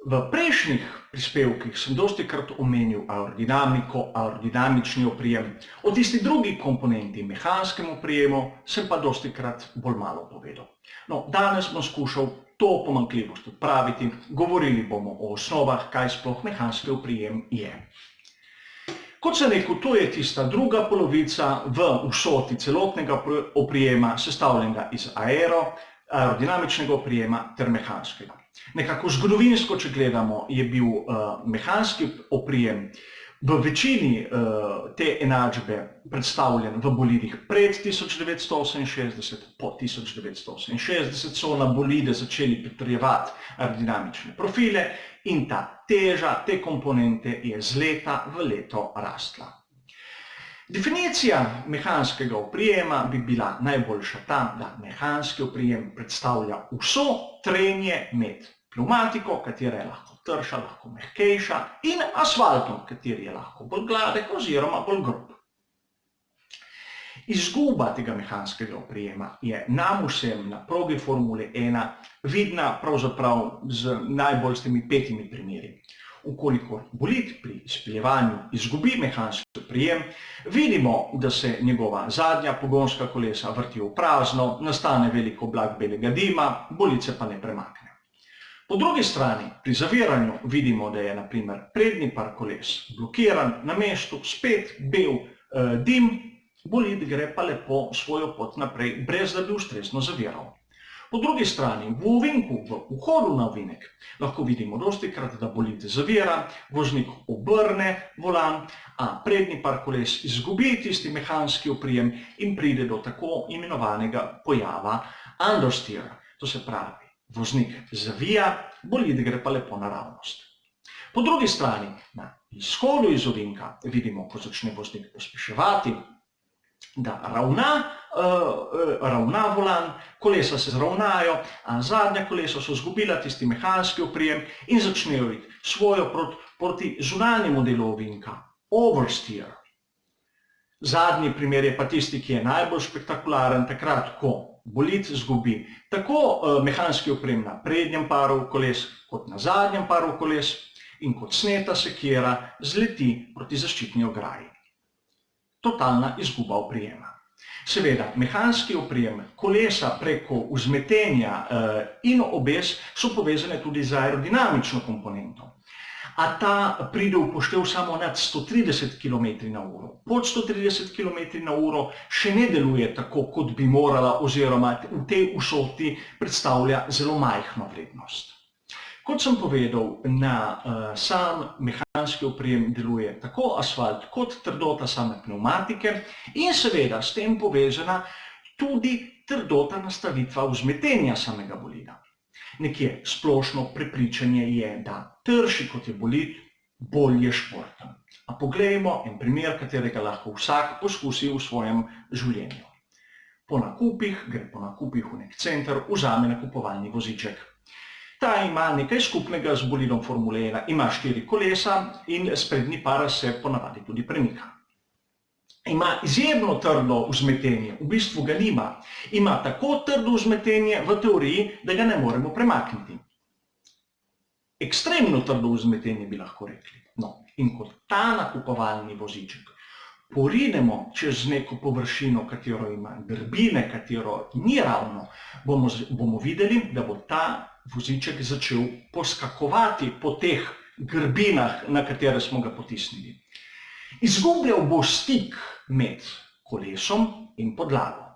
V prejšnjih prispevkih sem dostikrat omenil aerodinamiko, aerodinamični oprijem, o tisti drugi komponenti, mehanskem oprijemu, sem pa dostikrat bolj malo povedal. No, danes bom skušal to pomanjkljivost odpraviti, govorili bomo o osnovah, kaj sploh mehanski oprijem je. Kot sem rekel, to je tista druga polovica v vsoti celotnega oprijema, sestavljenega iz aerodinamičnega oprijema ter mehanskega. Nekako zgodovinsko, če gledamo, je bil mehanski oprijem v večini te enačbe predstavljen v bolidih pred 1968, po 1968 so na bolide začeli pritrjevati aerodinamične profile in ta teža te komponente je z leta v leto rastla. Definicija mehanskega oprijema bi bila najboljša tam, da mehanski oprijem predstavlja vso trenje med pneumatiko, katera je lahko trša, lahko mehkejša, in asfaltom, kateri je lahko bolj gladek oziroma bolj grob. Izguba tega mehanskega oprijema je nam vsem na progi Formule 1 vidna pravzaprav z najbolj s temi 5 primeri. Ukolikor bolid pri izpeljevanju izgubi mehanski oprijem, vidimo, da se njegova zadnja pogonska kolesa vrtijo v prazno, nastane veliko oblak belega dima, bolid se pa ne premakne. Po drugi strani, pri zaviranju vidimo, da je na primer prednji par koles blokiran, na mestu spet bel dim, bolid gre pa lepo svojo pot naprej, brez da bi ustrezno zaviral. Po drugi strani, v ovinku, v vhodu na ovinek, lahko vidimo dostikrat, da bolid zavira, voznik obrne volan, a prednji par koles izgubi tisti mehanski oprijem in pride do tako imenovanega pojava understeer. To se pravi, voznik zavija, bolid gre pa lepo naravnost. Po drugi strani, na izhodu iz ovinka, vidimo, ko začne voznik pospeševati, da ravna volan, kolesa se zravnajo, a zadnja kolesa so izgubila tisti mehanski oprijem in začnejo iti svojo proti zunanjemu delu ovinka, oversteer. Zadnji primer je pa tisti, ki je najbolj spektakularen, takrat, ko bolid izgubi tako mehanski oprijem na prednjem paru koles, kot na zadnjem paru koles in kot sneta sekira zleti proti zaščitni ograji. Totalna izguba oprijema. Seveda, mehanski oprijem kolesa preko vzmetenja in obes so povezane tudi z aerodinamično komponento. A ta pride v poštev samo nad 130 km/h. Pod 130 km/h še ne deluje tako, kot bi morala, oziroma v tej vsoti predstavlja zelo majhno vrednost. Kot sem povedal, na sam mehanski oprijem deluje tako asfalt kot trdota same pneumatike in seveda s tem povezana tudi trdota nastavitva vzmetenja samega bolida. Nekje splošno prepričanje je, da trši kot je bolid, bolj je športen. A poglejmo en primer, katerega lahko vsak poskusi v svojem življenju. Po nakupih, gre po nakupih v nek center, vzame nakupovalni voziček. Ta ima nekaj skupnega z bolidom Formule 1, ima 4 kolesa in sprednji par se ponavadi tudi premika. Ima izjemno trdo vzmetenje, v bistvu ga nima. Ima tako trdo vzmetenje v teoriji, da ga ne moremo premakniti. Ekstremno trdo vzmetenje bi lahko rekli. No, in kot ta nakupovalni voziček porinemo čez neko površino, katero ima grbine, katero ni ravno, bomo videli, da bo ta voziček začel poskakovati po teh grbinah, na katere smo ga potisnili. Izgubljal bo stik med kolesom in podlago.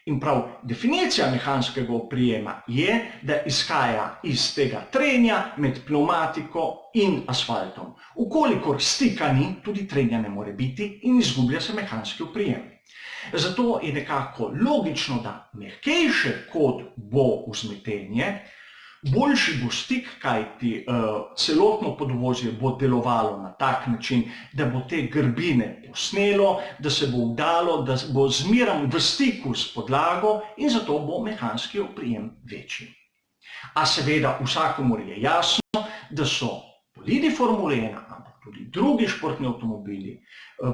In prav definicija mehanskega oprijema je, da izhaja iz tega trenja med pneumatiko in asfaltom. Ukolikor stika ni, tudi trenja ne more biti in izgublja se mehanski oprijem. Zato je nekako logično, da mehkejše kot bo vzmetenje, boljši bo stik, kajti celotno podvozje bo delovalo na tak način, da bo te grbine posnelo, da se bo vdalo, da bo zmeraj v stiku s podlago in zato bo mehanski oprijem večji. A seveda vsakomur je jasno, da so bolidi Formule 1, ampak tudi drugi športni avtomobili,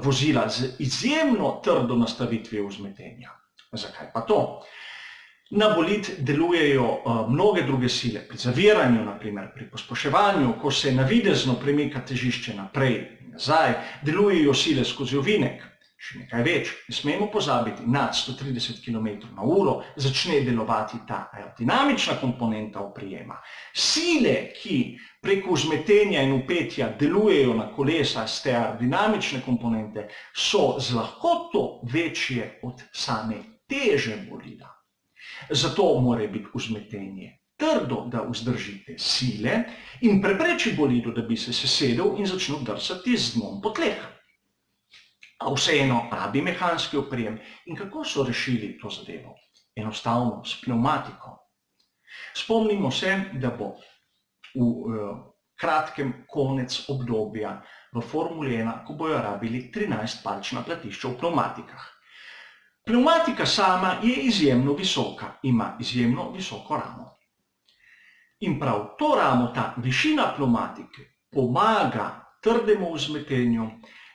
vozila z izjemno trdo nastavitvijo vzmetenja. Zakaj pa to? Na bolid delujejo mnoge druge sile, pri zaviranju, naprimer, pri posploševanju, ko se navidezno premika težišče naprej in nazaj, delujejo sile skozi ovinek, še nekaj več. Ne smemo pozabiti, nad 130 km/h začne delovati ta aerodinamična komponenta oprijema. Sile, ki preko vzmetenja in vpetja delujejo na kolesa z te aerodinamične komponente, so z lahkoto večje od same teže bolida. Zato mora biti vzmetenje trdo, da vzdrži te sile in prepreči bolidu, da bi se sesedel in začel drsati z dnom po tleh. A vseeno rabi mehanski oprijem. In kako so rešili to zadevo? Enostavno, s pnevmatiko. Spomnimo se, da bo v kratkem konec obdobja v Formuli 1, ko bojo rabili 13-palčna platišča v pnevmatikah. Pnevmatika sama je izjemno visoka, ima izjemno visoko ramo. In prav to ramo, ta višina pnevmatike, pomaga trdemu vzmetenju,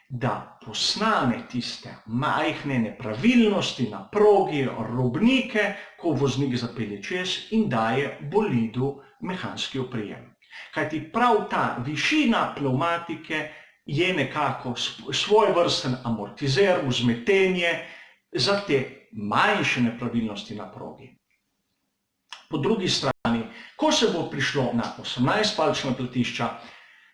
da posname tiste majhne nepravilnosti na progi, robnike, ko voznik zapelje čez in daje bolidu mehanski oprijem. Kajti prav ta višina pnevmatike je nekako svojevrsten amortizer, vzmetenje, za te manjše nepravilnosti na progi. Po drugi strani, ko se bo prišlo na 18-palčna platišča,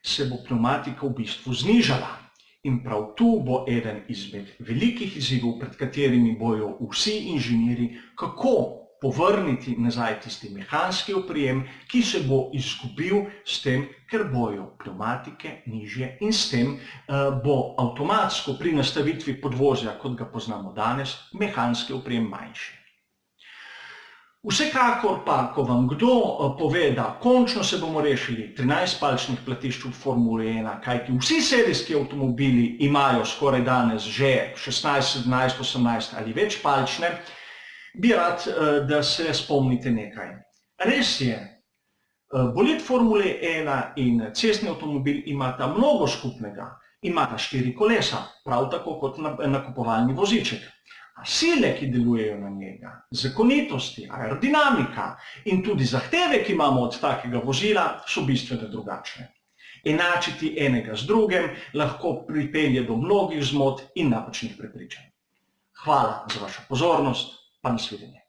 se bo pnevmatika v bistvu znižala. In prav tu bo eden izmed velikih izzivov, pred katerimi bojo vsi inženirji, kako povrniti nazaj tisti mehanski oprijem, ki se bo izgubil s tem, ker bojo pnevmatike nižje in s tem bo avtomatsko pri nastavitvi podvozja, kot ga poznamo danes, mehanski oprijem manjši. Vsekakor pa, ko vam kdo pove, da končno se bomo rešili 13-palčnih platišč v Formuli 1, kajti vsi serijski avtomobili imajo skoraj danes že 16, 17, 18 ali več palčne, bi rad, da se spomnite nekaj. Res je, bolid Formule 1 in cestni avtomobil imata mnogo skupnega. Imata 4 kolesa, prav tako kot nakupovalni voziček. A sile, ki delujejo na njega, zakonitosti, aerodinamika in tudi zahteve, ki imamo od takega vozila, so bistveno drugačne. Enačiti enega z drugim lahko pripelje do mnogih zmot in napačnih prepričanj. Hvala za vašo pozornost. Pa nasvidenje.